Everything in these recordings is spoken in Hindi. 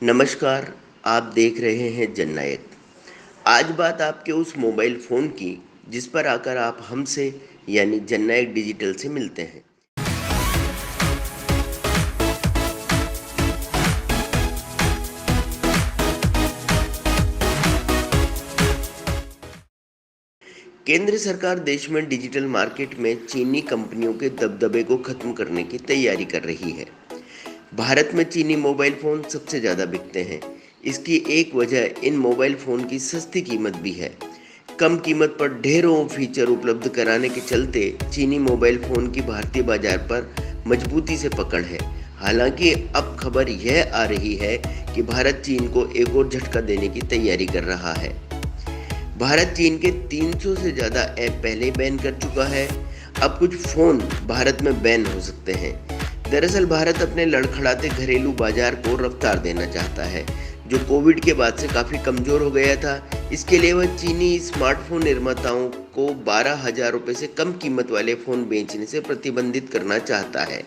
नमस्कार, आप देख रहे हैं जननायक। आज बात आपके उस मोबाइल फ़ोन की जिस पर आकर आप हमसे यानी जननायक डिजिटल से मिलते हैं। केंद्र सरकार देश में डिजिटल मार्केट में चीनी कंपनियों के दबदबे को खत्म करने की तैयारी कर रही है। भारत में चीनी मोबाइल फ़ोन सबसे ज़्यादा बिकते हैं। इसकी एक वजह इन मोबाइल फ़ोन की सस्ती कीमत भी है। कम कीमत पर ढेरों फीचर उपलब्ध कराने के चलते चीनी मोबाइल फ़ोन की भारतीय बाजार पर मजबूती से पकड़ है। हालांकि अब खबर यह आ रही है कि भारत चीन को एक और झटका देने की तैयारी कर रहा है। भारत चीन के 300 से ज़्यादा ऐप पहले ही बैन कर चुका है। अब कुछ फ़ोन भारत में बैन हो सकते हैं। दरअसल भारत अपने लड़खड़ाते घरेलू बाजार को रफ्तार देना चाहता है, जो कोविड के बाद से काफ़ी कमज़ोर हो गया था। इसके लिए वह चीनी स्मार्टफोन निर्माताओं को 12,000 रुपये से कम कीमत वाले फ़ोन बेचने से प्रतिबंधित करना चाहता है।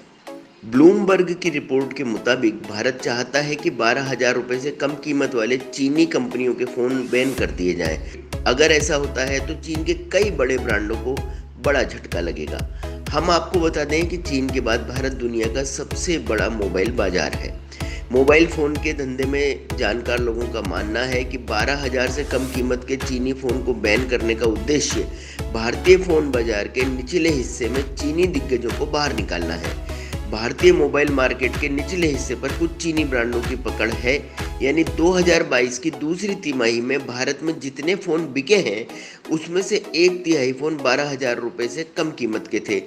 ब्लूमबर्ग की रिपोर्ट के मुताबिक भारत चाहता है कि 12,000 रुपये से कम कीमत वाले चीनी कंपनियों के फ़ोन बैन कर दिए जाएं। अगर ऐसा होता है तो चीन के कई बड़े ब्रांडों को बड़ा झटका लगेगा। हम आपको बता दें कि चीन के बाद भारत दुनिया का सबसे बड़ा मोबाइल बाजार है। मोबाइल फ़ोन के धंधे में जानकार लोगों का मानना है कि 12,000 से कम कीमत के चीनी फ़ोन को बैन करने का उद्देश्य भारतीय फ़ोन बाजार के निचले हिस्से में चीनी दिग्गजों को बाहर निकालना है। भारतीय मोबाइल मार्केट के निचले हिस्से पर कुछ चीनी ब्रांडों की पकड़ है, यानी 2022 की दूसरी तिमाही में भारत में जितने फ़ोन बिके हैं उसमें से एक तिहाई फ़ोन 12,000 रुपये से कम कीमत के थे,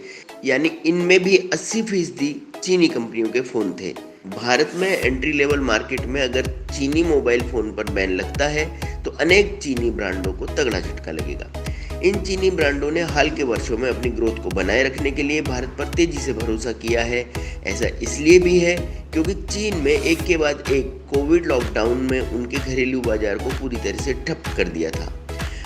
यानी इनमें भी 80% चीनी कंपनियों के फ़ोन थे। भारत में एंट्री लेवल मार्केट में अगर चीनी मोबाइल फ़ोन पर बैन लगता है तो अनेक चीनी ब्रांडों को तगड़ा झटका लगेगा। इन चीनी ब्रांडों ने हाल के वर्षों में अपनी ग्रोथ को बनाए रखने के लिए भारत पर तेजी से भरोसा किया है। ऐसा इसलिए भी है क्योंकि चीन में एक के बाद एक कोविड लॉकडाउन में उनके घरेलू बाजार को पूरी तरह से ठप कर दिया था।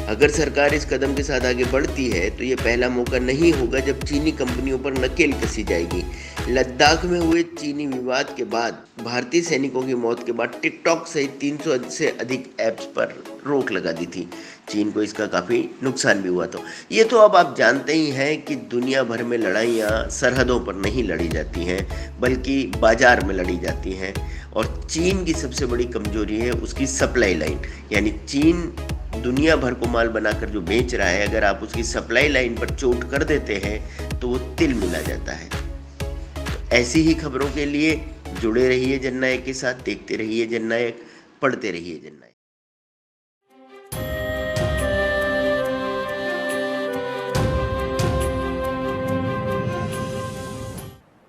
अगर सरकार इस कदम के साथ आगे बढ़ती है तो ये पहला मौका नहीं होगा जब चीनी कंपनियों पर नकेल कसी जाएगी। लद्दाख में हुए चीनी विवाद के बाद भारतीय सैनिकों की मौत के बाद टिकटॉक सहित 300 से अधिक ऐप्स पर रोक लगा दी थी। चीन को इसका काफ़ी नुकसान भी हुआ था। ये तो अब आप जानते ही हैं कि दुनिया भर में लड़ाइयाँ सरहदों पर नहीं लड़ी जाती हैं, बल्कि बाजार में लड़ी जाती हैं। और चीन की सबसे बड़ी कमजोरी है उसकी सप्लाई लाइन, यानी चीन दुनिया भर को माल बनाकर जो बेच रहा है, अगर आप उसकी सप्लाई लाइन पर चोट कर देते हैं तो वो तिल मिला जाता है। तो ऐसी ही खबरों के लिए जुड़े रहिए जननायक के साथ, देखते रहिए जननायक, पढ़ते रहिए जननायक।